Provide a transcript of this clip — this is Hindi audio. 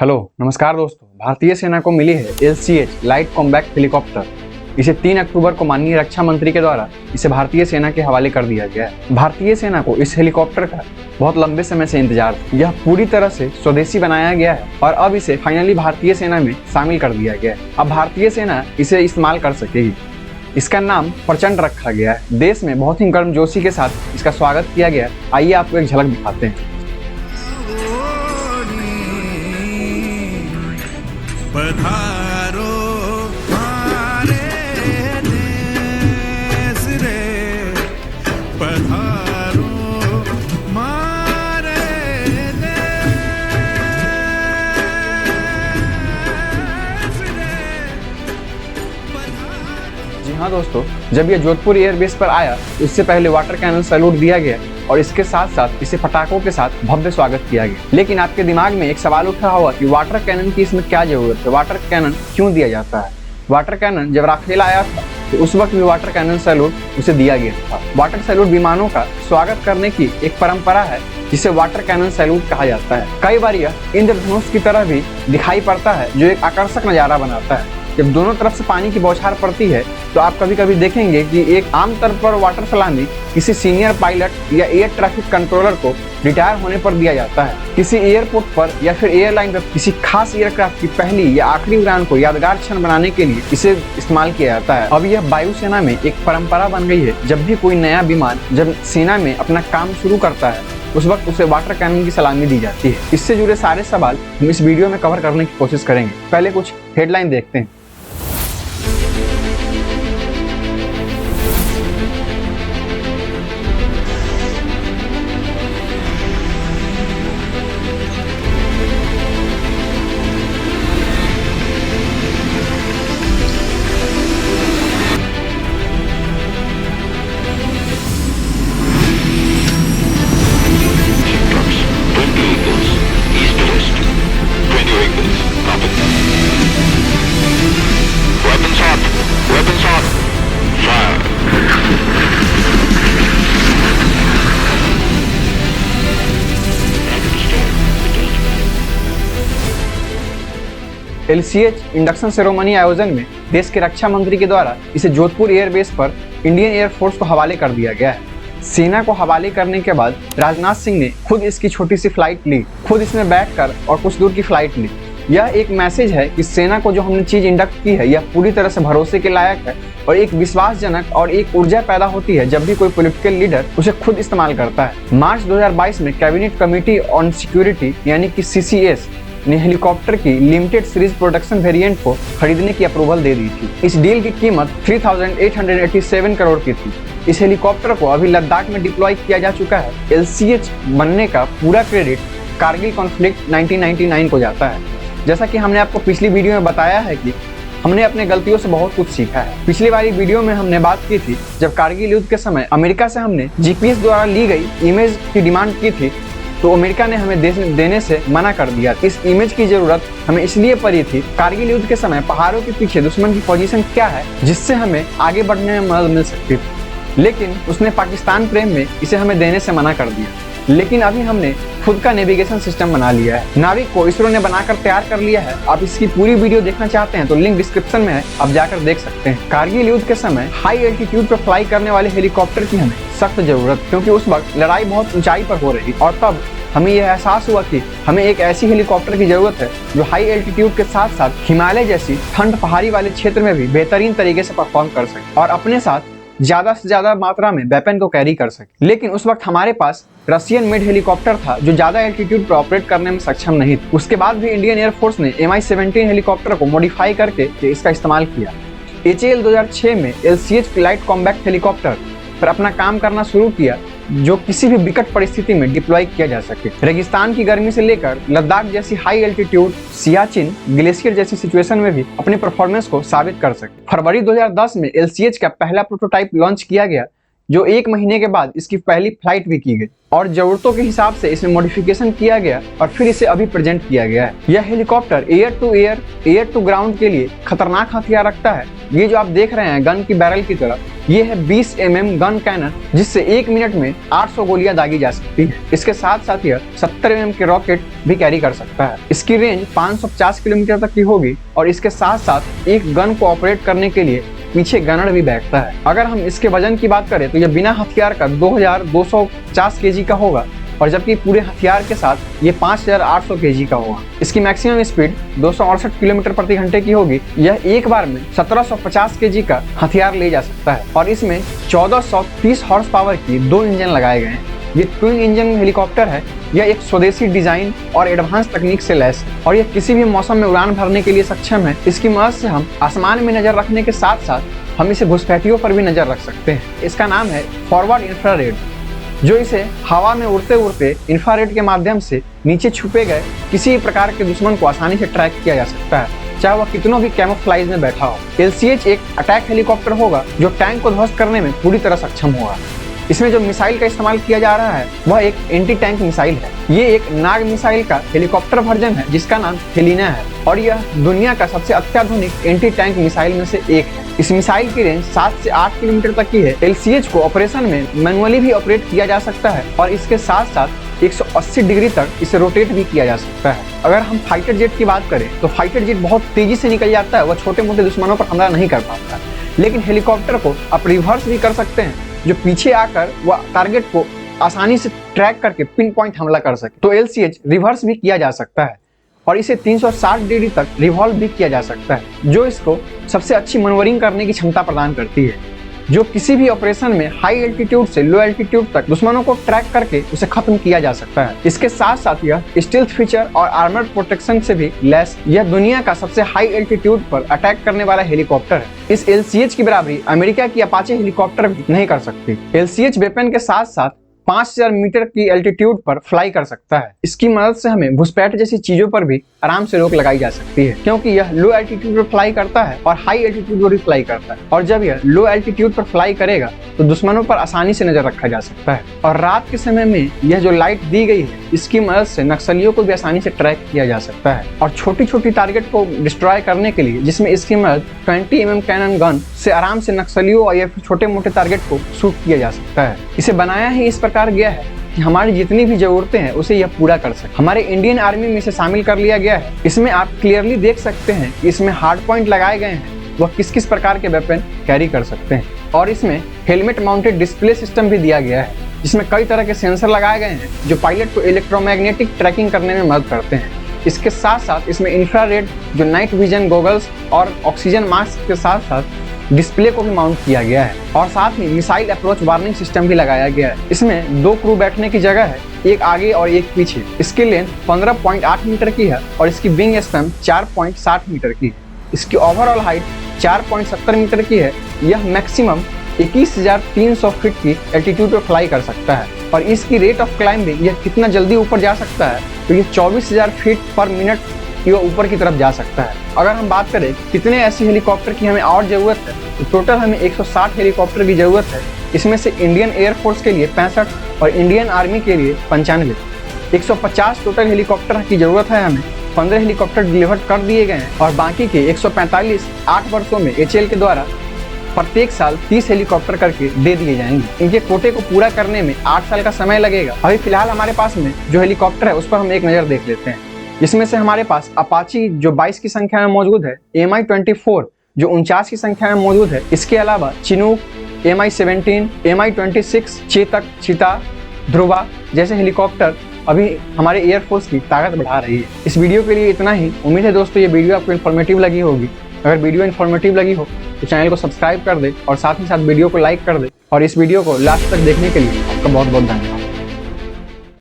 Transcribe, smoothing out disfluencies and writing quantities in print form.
हेलो नमस्कार दोस्तों। भारतीय सेना को मिली है LCH लाइट कॉम्बैट हेलीकॉप्टर। इसे 3 अक्टूबर को माननीय रक्षा मंत्री के द्वारा इसे भारतीय सेना के हवाले कर दिया गया है। भारतीय सेना को इस हेलीकॉप्टर का बहुत लंबे समय से इंतजार था। यह पूरी तरह से स्वदेशी बनाया गया है और अब इसे फाइनली भारतीय सेना में शामिल कर दिया गया है। अब भारतीय सेना इसे इस्तेमाल कर सकेगी। इसका नाम प्रचंड रखा गया है। देश में बहुत ही गर्मजोशी के साथ इसका स्वागत किया गया। आइए आपको एक झलक दिखाते हैं। पधारो हमारे देश रे, पधारो हमारे देश रे, जी हाँ दोस्तों, जब यह जोधपुर एयरबेस पर आया तो इससे पहले वाटर कैनन सैल्यूट दिया गया और इसके साथ साथ इसे पटाखों के साथ भव्य स्वागत किया गया। लेकिन आपके दिमाग में एक सवाल उठ रहा होगा कि वाटर कैनन की इसमें क्या जरूरत है, वाटर कैनन क्यों दिया जाता है। वाटर कैनन जब राफेल आया था तो उस वक्त भी वाटर कैनन सैल्यूट उसे दिया गया था। वाटर सैल्यूट विमानों का स्वागत करने की एक परंपरा है जिसे वाटर कैनन सैल्यूट कहा जाता है। कई बार यह इंद्रधनुष की तरह भी दिखाई पड़ता है जो एक आकर्षक नजारा बनाता है। जब दोनों तरफ से पानी की बौछार पड़ती है तो आप कभी कभी देखेंगे कि एक आमतौर पर वाटर सलामी किसी सीनियर पायलट या एयर ट्रैफिक कंट्रोलर को रिटायर होने पर दिया जाता है। किसी एयरपोर्ट पर या फिर एयरलाइन पर किसी खास एयरक्राफ्ट की पहली या आखिरी उड़ान को यादगार क्षण बनाने के लिए इसे इस्तेमाल किया जाता है। अब यह वायुसेना में एक परंपरा बन गई है। जब भी कोई नया विमान जब सेना में अपना काम शुरू करता है उस वक्त उसे वाटर कैनन की सलामी दी जाती है। इससे जुड़े सारे सवाल हम इस वीडियो में कवर करने की कोशिश करेंगे। पहले कुछ हेडलाइन देखते हैं। LCH इंडक्शन सेरेमनी आयोजन में देश के रक्षा मंत्री के द्वारा इसे जोधपुर एयरबेस पर इंडियन एयरफोर्स को हवाले कर दिया गया है। सेना को हवाले करने के बाद राजनाथ सिंह ने खुद इसकी छोटी सी फ्लाइट ली, खुद इसमें बैठकर और कुछ दूर की फ्लाइट ली। यह एक मैसेज है कि सेना को जो हमने चीज इंडक्ट की है यह पूरी तरह से भरोसे के लायक है और एक विश्वासजनक और एक ऊर्जा पैदा होती है जब भी कोई पॉलिटिकल लीडर उसे खुद इस्तेमाल करता है। मार्च 2022 में कैबिनेट कमेटी ऑन सिक्योरिटी यानी कि CCS ने हेलीकॉप्टर की लिमिटेड सीरीज प्रोडक्शन वेरिएंट को खरीदने की अप्रूवल दे दी थी। इस डील की कीमत 3,887 करोड़ की थी। इस हेलीकॉप्टर को अभी लद्दाख में डिप्लॉय किया जा चुका है। LCH बनने का पूरा क्रेडिट कारगिल कॉन्फ्लिक्ट 1999 को जाता है। जैसा कि हमने आपको पिछली वीडियो में बताया है कि हमने अपने गलतियों से बहुत कुछ सीखा है। पिछली वाली वीडियो में हमने बात की थी जब कारगिल युद्ध के समय अमेरिका से हमने GPS द्वारा ली गई इमेज की डिमांड की थी तो अमेरिका ने हमें देने से मना कर दिया। इस इमेज की जरूरत हमें इसलिए पड़ी थी, कारगिल युद्ध के समय पहाड़ों के पीछे दुश्मन की पोजीशन क्या है जिससे हमें आगे बढ़ने में मदद मिल सकती थी। लेकिन उसने पाकिस्तान प्रेम में इसे हमें देने से मना कर दिया। लेकिन अभी हमने खुद का नेविगेशन सिस्टम बना लिया है। नाविक को इसरो ने बनाकर तैयार कर लिया है। आप इसकी पूरी वीडियो देखना चाहते हैं तो लिंक डिस्क्रिप्शन में है, आप जाकर देख सकते हैं। कारगिल युद्ध के समय हाई एल्टीट्यूड पर फ्लाई करने वाले हेलीकॉप्टर की हमें सख्त जरूरत, क्योंकि उस वक्त लड़ाई बहुत ऊंचाई पर हो रही और तब हमें यह एहसास हुआ कि हमें एक ऐसी हेलीकॉप्टर की जरूरत है जो हाई एल्टीट्यूड के साथ साथ हिमालय जैसी ठंड पहाड़ी वाले क्षेत्र में भी बेहतरीन तरीके से परफॉर्म कर सके और अपने साथ ज्यादा से ज्यादा मात्रा में वेपन को कैरी कर सके। लेकिन उस वक्त हमारे पास रशियन मेड हेलीकॉप्टर था जो ज्यादा एल्टीट्यूड पर ऑपरेट करने में सक्षम नहीं था। उसके बाद भी इंडियन एयरफोर्स ने Mi-17 हेलीकॉप्टर को मॉडिफाई करके इसका इस्तेमाल किया। HAL 2006 में LCH लाइट कॉम्बैट हेलीकॉप्टर पर अपना काम करना शुरू किया जो किसी भी विकट परिस्थिति में डिप्लॉय किया जा सके। रेगिस्तान की गर्मी से लेकर लद्दाख जैसी हाई एल्टीट्यूड, सियाचिन ग्लेशियर जैसी सिचुएशन में भी अपने परफॉर्मेंस को साबित कर सके। फरवरी 2010 में LCH का पहला प्रोटोटाइप लॉन्च किया गया जो 1 महीने के बाद इसकी पहली फ्लाइट भी की गई और जरूरतों के हिसाब से इसमें मॉडिफिकेशन किया गया और फिर इसे अभी प्रेजेंट किया गया है। यह helicopter air to air, air to ground के लिए खतरनाक हथियार रखता है। ये जो आप देख रहे हैं गन की बैरल की तरह, ये है 20 mm गन कैनन, जिससे 1 मिनट में 800 गोलियां दागी जा सकती है। इसके साथ साथ यह 70 mm के रॉकेट भी कैरी कर सकता है। इसकी रेंज 550 किलोमीटर तक की होगी और इसके साथ साथ एक गन को ऑपरेट करने के लिए पीछे गनर भी बैठता है। अगर हम इसके वजन की बात करें तो यह बिना हथियार का 2250 kg का होगा और जबकि पूरे हथियार के साथ ये 5800 kg का होगा। इसकी मैक्सिमम स्पीड 268 किलोमीटर प्रति घंटे की होगी। यह एक बार में 1750 kg का हथियार ले जा सकता है और इसमें 1430 हॉर्स पावर की 2 इंजन लगाए गए हैं। ये ट्विन इंजन हेलीकॉप्टर है। यह एक स्वदेशी डिजाइन और एडवांस तकनीक से लैस है और यह किसी भी मौसम में उड़ान भरने के लिए सक्षम है। इसकी मदद से हम आसमान में नजर रखने के साथ साथ हम इसे घुसपैठियों पर भी नजर रख सकते हैं। इसका नाम है फॉरवर्ड इंफ्रारेड, जो इसे हवा में उड़ते उड़ते इंफ्रारेड के माध्यम से नीचे छुपे गए किसी भी प्रकार के दुश्मन को आसानी से ट्रैक किया जा सकता है, चाहे वह कितनों भी कैमोफ्लाइज में बैठा हो। LCH एक अटैक हेलीकॉप्टर होगा जो टैंक को ध्वस्त करने में पूरी तरह सक्षम होगा। इसमें जो मिसाइल का इस्तेमाल किया जा रहा है वह एक एंटी टैंक मिसाइल है। ये एक नाग मिसाइल का हेलीकॉप्टर वर्जन है जिसका नाम हेलिना है और यह दुनिया का सबसे अत्याधुनिक एंटी टैंक मिसाइल में से एक है। इस मिसाइल की रेंज 7 से 8 किलोमीटर तक की है। LCH को ऑपरेशन में मैनुअली भी ऑपरेट किया जा सकता है और इसके साथ साथ 180 डिग्री तक इसे रोटेट भी किया जा सकता है। अगर हम फाइटर जेट की बात करें तो फाइटर जेट बहुत तेजी से निकल जाता है, वह छोटे मोटे दुश्मनों पर हमला नहीं कर पाता, लेकिन हेलीकॉप्टर को आप रिवर्स भी कर सकते हैं जो पीछे आकर वह टारगेट को आसानी से ट्रैक करके पिन पॉइंट हमला कर सके। तो LCH रिवर्स भी किया जा सकता है और इसे 360 डिग्री तक रिवॉल्व भी किया जा सकता है, जो इसको सबसे अच्छी मनोवरिंग करने की क्षमता प्रदान करती है, जो किसी भी ऑपरेशन में हाई एल्टीट्यूड से लो एल्टीट्यूड तक दुश्मनों को ट्रैक करके उसे खत्म किया जा सकता है। इसके साथ साथ यह स्टील्थ फीचर और आर्मर्ड प्रोटेक्शन से भी लैस यह दुनिया का सबसे हाई एल्टीट्यूड पर अटैक करने वाला हेलीकॉप्टर है। इस LCH की बराबरी अमेरिका की अपाचे हेलीकॉप्टर नहीं कर सकती। LCH वेपन के साथ साथ 5000 मीटर की एल्टीट्यूड पर फ्लाई कर सकता है। इसकी मदद से हमें घुसपैठ जैसी चीजों पर भी आराम से रोक लगाई जा सकती है, क्योंकि यह लो एल्टीट्यूड पर फ्लाई करता है और हाई एल्टीट्यूड पर भी फ्लाई करता है। और जब यह लो एल्टीट्यूड पर फ्लाई करेगा तो दुश्मनों पर आसानी से नजर रखा जा सकता है। और रात के समय में यह जो लाइट दी गई है इसकी मदद से नक्सलियों को भी आसानी से ट्रैक किया जा सकता है और छोटी छोटी टारगेट को डिस्ट्रॉय करने के लिए, जिसमें इसकी मदद 20 mm कैनन गन से आराम से नक्सलियों और या फिर छोटे मोटे टारगेट को शूट किया जा सकता है। इसे बनाया ही इस प्रकार गया है कि हमारी जितनी भी जरूरतें हैं उसे यह पूरा कर सके। हमारे इंडियन आर्मी में इसे शामिल कर लिया गया है। इसमें आप क्लियरली देख सकते हैं कि इसमें हार्ड पॉइंट लगाए गए हैं, वह किस किस प्रकार के वेपन कैरी कर सकते हैं। और इसमें हेलमेट माउंटेड डिस्प्ले सिस्टम भी दिया गया है, जिसमें कई तरह के सेंसर लगाए गए हैं जो पायलट को इलेक्ट्रोमैग्नेटिक ट्रैकिंग करने में मदद करते हैं। इसके साथ साथ इसमें इंफ्रारेड जो नाइट विजन गॉगल्स और ऑक्सीजन मास्क के साथ साथ डिस्प्ले को भी माउंट किया गया है और साथ ही मिसाइल अप्रोच वार्निंग सिस्टम भी लगाया गया है। इसमें 2 क्रू बैठने की जगह है, एक आगे और एक पीछे। इसकी लेंथ 15.8 मीटर की है और इसकी विंग स्पैन 4.60 मीटर की है। इसकी ओवरऑल हाइट 4.70 मीटर की है। यह मैक्सिमम 21,300 फीट की एल्टीट्यूड पर फ्लाई कर सकता है और इसकी रेट ऑफ क्लाइंबिंग, यह कितना जल्दी ऊपर जा सकता है, तो ये 24,000 फीट पर मिनट ये ऊपर की तरफ जा सकता है। अगर हम बात करें कितने ऐसे हेलीकॉप्टर की हमें और ज़रूरत है, तो टोटल हमें 160 हेलीकॉप्टर की ज़रूरत है। इसमें से इंडियन एयरफोर्स के लिए 65 और इंडियन आर्मी के लिए 95, 150 टोटल हेलीकॉप्टर की ज़रूरत है हमें। 15 हेलीकॉप्टर डिलीवर कर दिए गए हैं और बाकी के 145 8 वर्षों में HAL के द्वारा प्रत्येक साल 30 हेलीकॉप्टर करके दे दिए जाएंगे। इनके कोटे को पूरा करने में 8 साल का समय लगेगा। अभी फिलहाल हमारे पास में जो हेलीकॉप्टर है उस पर हम एक नज़र देख लेते हैं। जिसमें से हमारे पास अपाची जो 22 की संख्या में मौजूद है, Mi-24 जो 49 की संख्या में मौजूद है, इसके अलावा चिनूक, Mi-17, Mi-26, चेतक, चीता, ध्रुवा जैसे हेलीकॉप्टर अभी हमारे एयरफोर्स की ताकत बढ़ा रही है। इस वीडियो के लिए इतना ही। उम्मीद है दोस्तों ये वीडियो आपको इन्फॉर्मेटिव लगी होगी। अगर वीडियो इन्फॉर्मेटिव लगी हो तो चैनल को सब्सक्राइब कर दे और साथ ही साथ वीडियो को लाइक कर दे। और इस वीडियो को लास्ट तक देखने के लिए आपका बहुत बहुत धन्यवाद।